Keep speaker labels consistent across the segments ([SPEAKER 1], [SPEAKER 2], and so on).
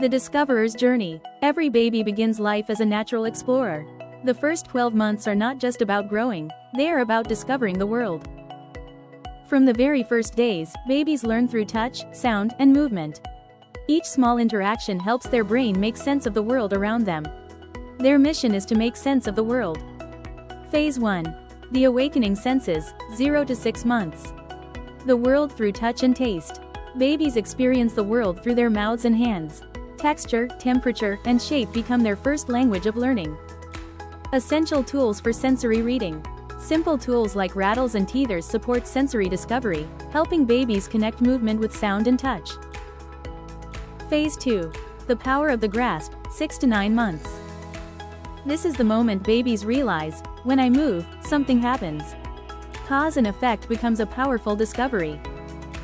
[SPEAKER 1] The discoverer's journey. Every baby begins life as a natural explorer. The first 12 months are not just about growing, they are about discovering the world. From the very first days, babies learn through touch, sound, and movement. Each small interaction helps their brain make sense of the world around them. Their mission is to make sense of the world. Phase 1. The awakening senses, 0 to 6 months. The world through touch and taste. Babies experience the world through their mouths and hands. Texture, temperature, and shape become their first language of learning. Essential tools for sensory reading. Simple tools like rattles and teethers support sensory discovery, helping babies connect movement with sound and touch. Phase 2. The power of the grasp, 6 to 9 months. This is the moment babies realize, when I move, something happens. Cause and effect becomes a powerful discovery.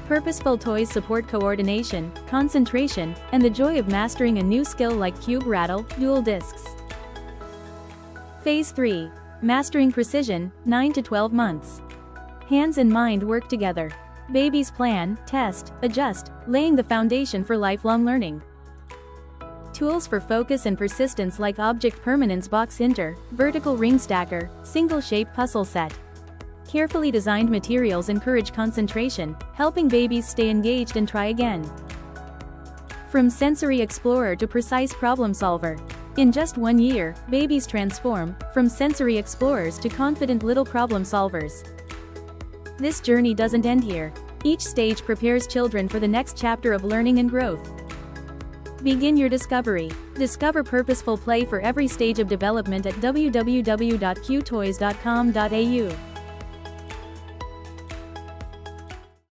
[SPEAKER 1] Purposeful toys support coordination, concentration, and the joy of mastering a new skill like cube rattle, dual discs. Phase 3. Mastering precision, 9 to 12 months. Hands and mind work together. Babies plan, test, adjust, laying the foundation for lifelong learning. Tools for focus and persistence like object permanence box inter, vertical ring stacker, single shape puzzle set. Carefully designed materials encourage concentration, helping babies stay engaged and try again. From sensory explorer to precise problem solver. In just 1 year, babies transform, from sensory explorers to confident little problem solvers. This journey doesn't end here. Each stage prepares children for the next chapter of learning and growth. Begin your discovery. Discover purposeful play for every stage of development at www.qtoys.com.au.